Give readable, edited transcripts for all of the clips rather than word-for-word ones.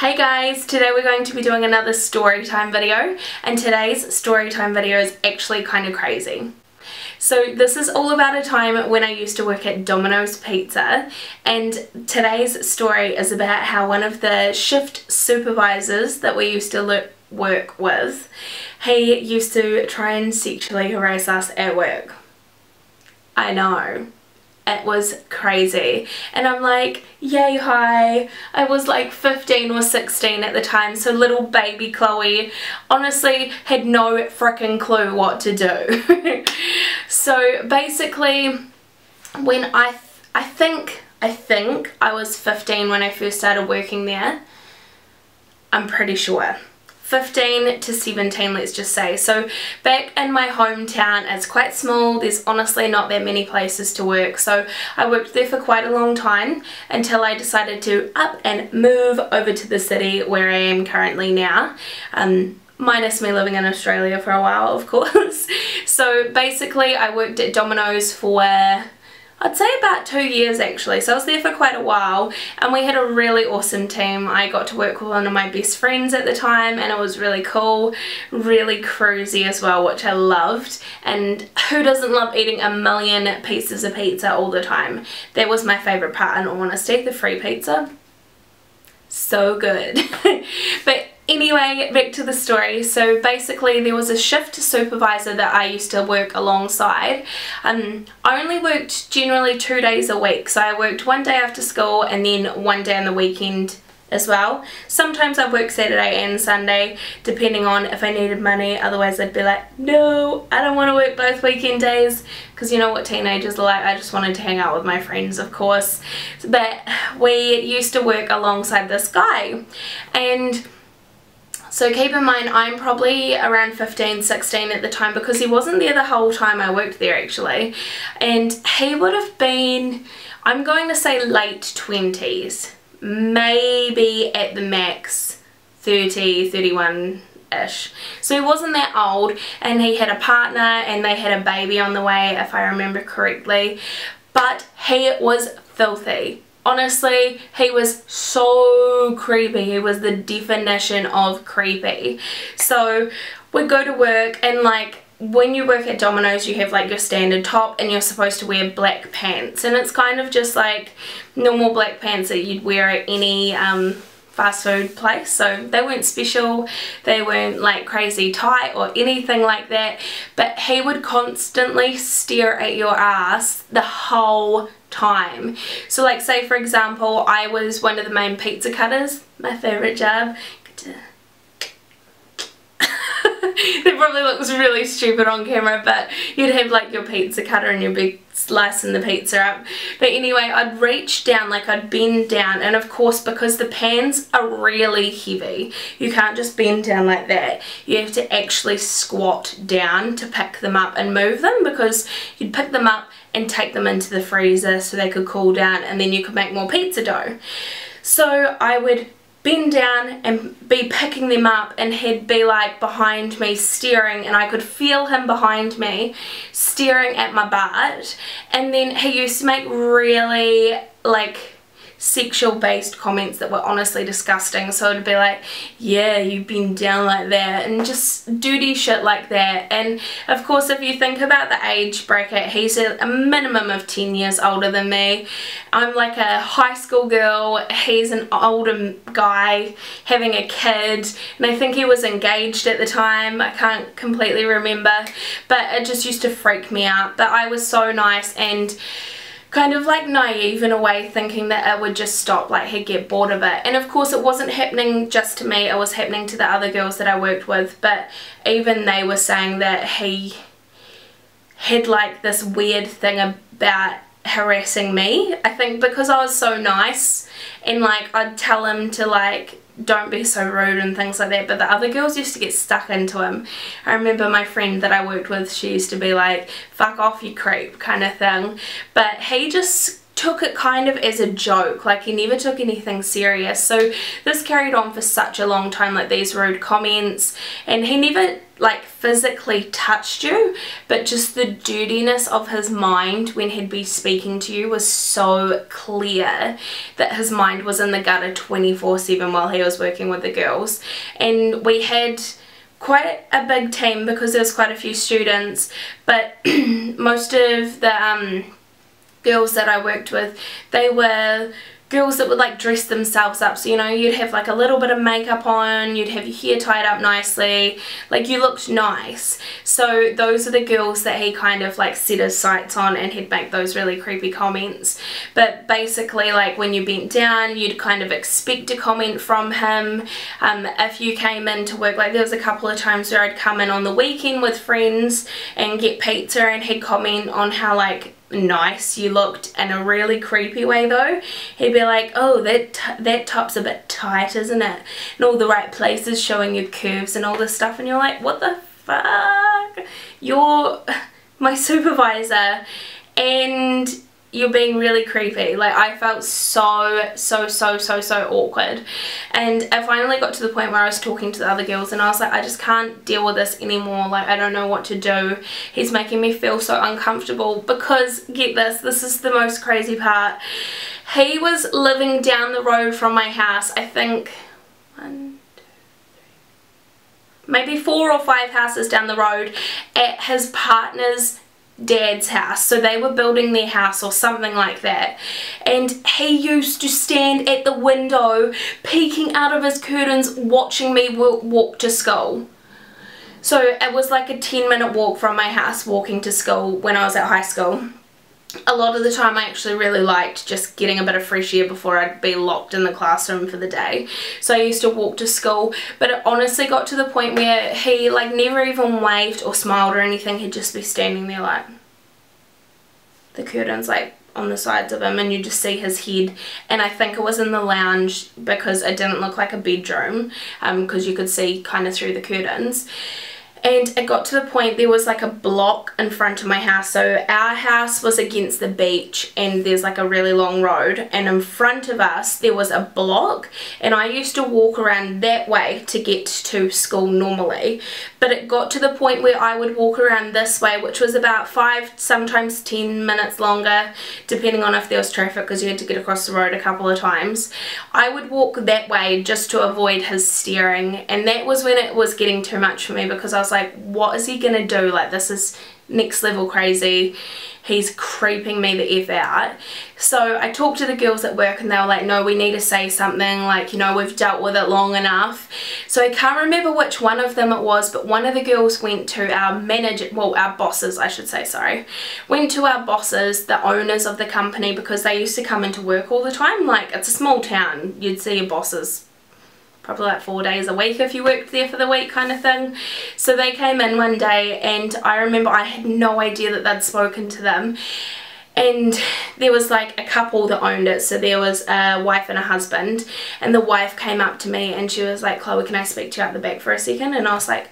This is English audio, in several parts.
Hey guys, today we're going to be doing another story time video, and today's story time video is actually kind of crazy. So this is all about a time when I used to work at Domino's Pizza, and today's story is about how one of the shift supervisors that we used to work with, he used to try and sexually harass us at work. I know. It was crazy, and I'm like, yay, hi. I was like 15 or 16 at the time, so little baby Chloe honestly had no freaking clue what to do. So basically, when I think I was 15 when I first started working there. I'm pretty sure. 15 to 17, let's just say. So back in my hometown, it's quite small, there's honestly not that many places to work, so I worked there for quite a long time until I decided to up and move over to the city where I am currently now, minus me living in Australia for a while, of course. So basically I worked at Domino's for I'd say about 2 years actually, so I was there for quite a while, and we had a really awesome team. I got to work with one of my best friends at the time, and it was really cool, really cruisy as well, which I loved. And who doesn't love eating a million pieces of pizza all the time? That was my favourite part, in all honesty, the free pizza. So good. But anyway, back to the story. So basically there was a shift supervisor that I used to work alongside. I only worked generally 2 days a week, so I worked one day after school and then one day on the weekend as well. Sometimes I worked Saturday and Sunday depending on if I needed money, otherwise I'd be like, no, I don't want to work both weekend days, because you know what teenagers are like. I just wanted to hang out with my friends, of course. But we used to work alongside this guy, and so keep in mind I'm probably around 15, 16 at the time, because he wasn't there the whole time I worked there actually, and he would have been, I'm going to say late 20s, maybe at the max 30, 31-ish. So he wasn't that old, and he had a partner and they had a baby on the way if I remember correctly, but he was filthy. Honestly, he was so creepy. He was the definition of creepy. So we'd go to work, and like when you work at Domino's you have like your standard top and you're supposed to wear black pants, and it's kind of just like normal black pants that you'd wear at any fast food place. So they weren't special, they weren't like crazy tight or anything like that, but he would constantly stare at your ass the whole time. So like say for example I was one of the main pizza cutters, my favourite job. That probably looks really stupid on camera, but you'd have like your pizza cutter and you'd be slicing the pizza up. But anyway, I'd reach down, like I'd bend down, and of course because the pans are really heavy, you can't just bend down like that. You have to actually squat down to pick them up and move them, because you'd pick them up and take them into the freezer so they could cool down, and then you could make more pizza dough. So I would bend down and be picking them up, and he'd be like behind me staring, and I could feel him behind me staring at my butt. And then he used to make really like sexual based comments that were honestly disgusting. So it'd be like, yeah, you bend down like that, and just dirty shit like that. And of course if you think about the age bracket, he's a minimum of 10 years older than me. I'm like a high school girl, he's an older guy having a kid, and I think he was engaged at the time, I can't completely remember, but it just used to freak me out. But I was so nice and kind of like naive in a way, thinking that it would just stop, like he'd get bored of it. And of course it wasn't happening just to me, it was happening to the other girls that I worked with, but even they were saying that he had like this weird thing about harassing me. I think because I was so nice, and like I'd tell him to like don't be so rude and things like that, but the other girls used to get stuck into him. I remember my friend that I worked with, she used to be like, fuck off you creep kind of thing, but he just took it kind of as a joke, like he never took anything serious. So this carried on for such a long time, like these rude comments, and he never like physically touched you, but just the dirtiness of his mind when he'd be speaking to you was so clear that his mind was in the gutter 24/7 while he was working with the girls. And we had quite a big team because there was quite a few students, but most of the girls that I worked with, they were girls that would like dress themselves up. So, you know, you'd have like a little bit of makeup on, you'd have your hair tied up nicely, like you looked nice. So those are the girls that he kind of like set his sights on, and he'd make those really creepy comments. But basically, like when you bent down, you'd kind of expect a comment from him. If you came in to work, like there was a couple of times where I'd come in on the weekend with friends and get pizza, and he'd comment on how like nice you looked in a really creepy way though. He'd be like, oh, that top's a bit tight, isn't it? And all the right places, showing you curves and all this stuff, and you're like, what the fuck? You're my supervisor and you're being really creepy. Like I felt so awkward. And I finally got to the point where I was talking to the other girls and I was like, I just can't deal with this anymore. Like I don't know what to do. He's making me feel so uncomfortable because, get this is the most crazy part. He was living down the road from my house, I think 1, 2, 3, maybe 4 or 5 houses down the road, at his partner's dad's house. So they were building their house or something like that, and he used to stand at the window peeking out of his curtains watching me walk to school. So it was like a 10-minute walk from my house walking to school when I was at high school. A lot of the time I actually really liked just getting a bit of fresh air before I'd be locked in the classroom for the day. So I used to walk to school, but it honestly got to the point where he like never even waved or smiled or anything. He'd just be standing there like the curtains like on the sides of him, and you just see his head. And I think it was in the lounge because it didn't look like a bedroom, because you could see kind of through the curtains. And it got to the point there was like a block in front of my house. So our house was against the beach and there's like a really long road, and in front of us there was a block, and I used to walk around that way to get to school normally. But it got to the point where I would walk around this way, which was about 5, sometimes 10 minutes longer, depending on if there was traffic, because you had to get across the road a couple of times. I would walk that way just to avoid his staring, and that was when it was getting too much for me, because I was like, what is he gonna do? Like, this is next level crazy. He's creeping me the F out. So I talked to the girls at work and they were like, no, we need to say something, like, you know, we've dealt with it long enough. So I can't remember which one of them it was, but one of the girls went to our manager, well, our bosses, I should say, sorry, went to our bosses, the owners of the company, because they used to come into work all the time. Like, it's a small town, you'd see your bosses probably like 4 days a week if you worked there for the week kind of thing. So they came in one day, and I remember I had no idea that they'd spoken to them. And there was like a couple that owned it, so there was a wife and a husband, and the wife came up to me and she was like, Chloe, can I speak to you at the back for a second? And I was like,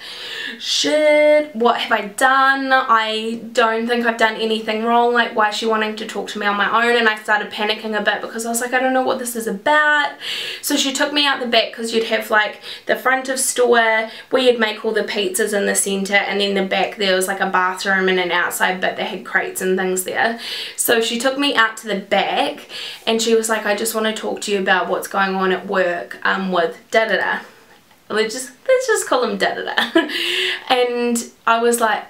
shit, what have I done? I don't think I've done anything wrong. Like, why is she wanting to talk to me on my own? And I started panicking a bit because I was like, I don't know what this is about. So she took me out the back, because you'd have like the front of store where you'd make all the pizzas in the centre, and then the back there was like a bathroom and an outside bit that had crates and things there. So she took me out to the back and she was like, I just want to talk to you about what's going on at work with da-da-da. Let's just call him da-da-da. And I was like,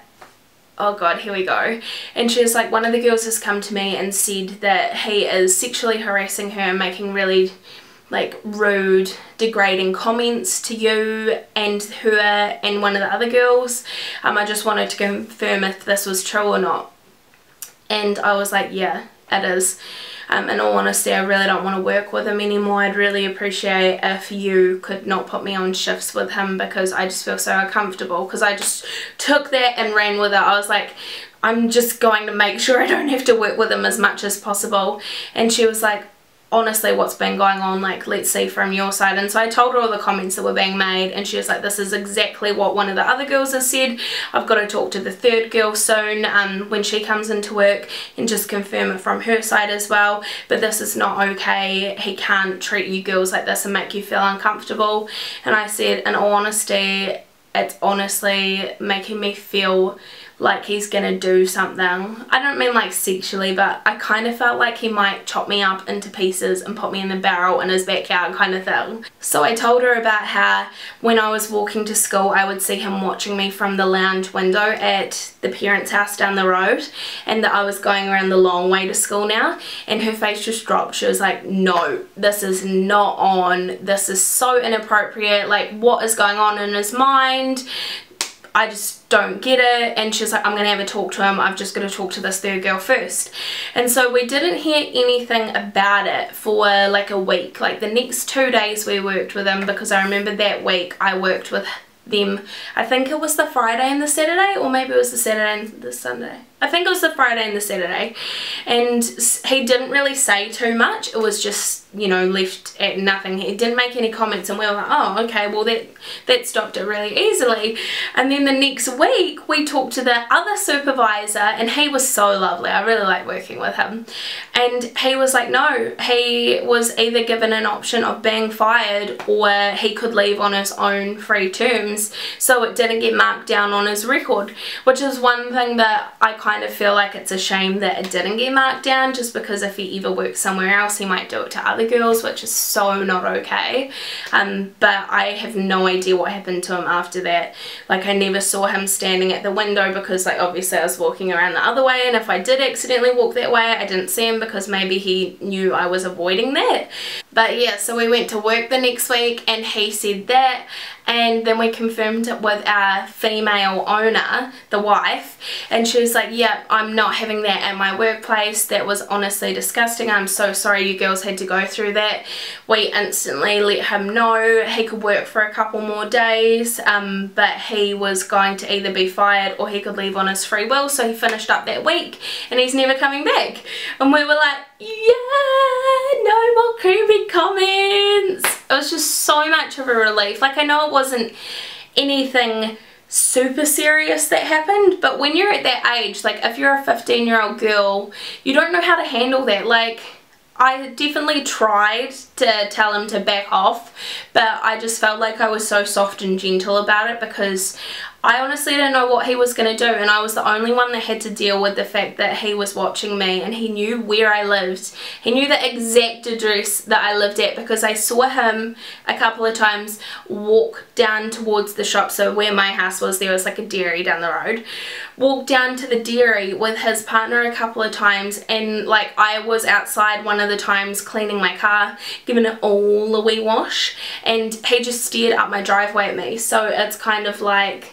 oh god, here we go. And she was like, one of the girls has come to me and said that he is sexually harassing her and making really like rude, degrading comments to you and her and one of the other girls. I just wanted to confirm if this was true or not. And I was like, yeah, it is. In all honesty, I really don't want to work with him anymore. I'd really appreciate if you could not put me on shifts with him, because I just feel so uncomfortable. Because I just took that and ran with it. I was like, I'm just going to make sure I don't have to work with him as much as possible. And she was like, honestly what's been going on, like let's see from your side. And so I told her all the comments that were being made, and she was like, this is exactly what one of the other girls has said. I've got to talk to the third girl soon when she comes into work and just confirm it from her side as well, but this is not okay. He can't treat you girls like this and make you feel uncomfortable. And I said, in all honesty, it's honestly making me feel like he's gonna do something. I don't mean like sexually, but I kind of felt like he might chop me up into pieces and put me in the barrel in his backyard kind of thing. So I told her about how when I was walking to school I would see him watching me from the lounge window at the parents' house down the road, and that I was going around the long way to school now, and her face just dropped. She was like, no, this is not on, this is so inappropriate, like what is going on in his mind? I just don't get it. And she was like, I'm gonna have a talk to him, I've just got to talk to this third girl first. And so we didn't hear anything about it for like a week. Like the next 2 days we worked with him, because I remember that week I worked with them, I think it was the Friday and the Saturday, or maybe it was the Saturday and the Sunday. I think it was the Friday and the Saturday, and he didn't really say too much. It was just, you know, left at nothing. He didn't make any comments, and we were like, oh okay, well that stopped it really easily. And then the next week we talked to the other supervisor, and he was so lovely. I really like working with him. And he was like, no, he was either given an option of being fired or he could leave on his own free terms, so it didn't get marked down on his record, which is one thing that I kind of feel like it's a shame that it didn't get marked down, just because if he ever works somewhere else he might do it to other girls, which is so not okay. But I have no idea what happened to him after that. Like I never saw him standing at the window, because like obviously I was walking around the other way, and if I did accidentally walk that way I didn't see him, because maybe he knew I was avoiding that. But yeah, so we went to work the next week and he said that, and then we confirmed it with our female owner, the wife, and she was like, yeah, I'm not having that at my workplace, that was honestly disgusting, I'm so sorry you girls had to go through that. We instantly let him know he could work for a couple more days, but he was going to either be fired or he could leave on his free will. So he finished up that week and he's never coming back, and we were like, yeah, no more creepy comments. It was just so much of a relief. Like I know it wasn't anything super serious that happened, but when you're at that age, like if you're a 15-year-old girl, you don't know how to handle that. Like I definitely tried to tell him to back off, but I just felt like I was so soft and gentle about it, because I honestly didn't know what he was going to do, and I was the only one that had to deal with the fact that he was watching me, and he knew where I lived. He knew the exact address that I lived at, because I saw him a couple of times walk down towards the shop. So where my house was, there was like a dairy down the road. Walk down to the dairy with his partner a couple of times, and like I was outside one of the times cleaning my car, giving it all a wee wash, and he just stared up my driveway at me. So it's kind of like,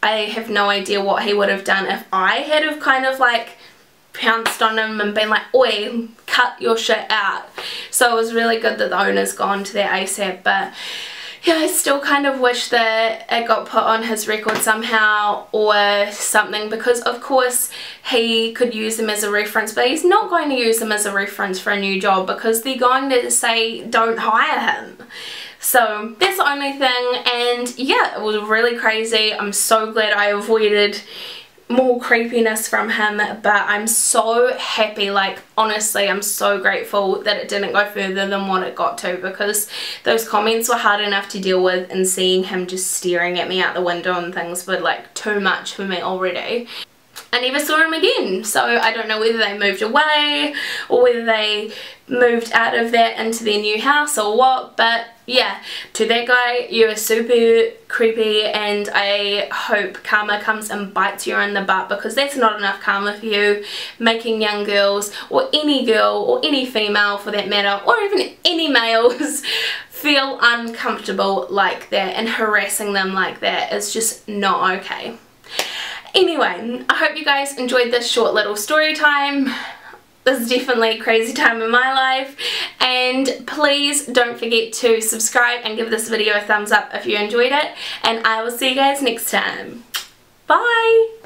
I have no idea what he would have done if I had have kind of like pounced on him and been like, oi, cut your shit out. So it was really good that the owner's gone to that ASAP, but yeah, I still kind of wish that it got put on his record somehow or something, because of course he could use them as a reference, but he's not going to use them as a reference for a new job, because they're going to say don't hire him. So that's the only thing, and yeah, it was really crazy. I'm so glad I avoided more creepiness from him, but I'm so happy, like honestly I'm so grateful that it didn't go further than what it got to, because those comments were hard enough to deal with, and seeing him just staring at me out the window and things were like too much for me already. I never saw him again, so I don't know whether they moved away or whether they moved out of that into their new house or what, but yeah, to that guy, you are super creepy, and I hope karma comes and bites you in the butt, because that's not enough karma for you, making young girls, or any girl, or any female for that matter, or even any males feel uncomfortable like that, and harassing them like that is just not okay. Anyway, I hope you guys enjoyed this short little story time. This is definitely a crazy time in my life, and please don't forget to subscribe and give this video a thumbs up if you enjoyed it, and I will see you guys next time. Bye!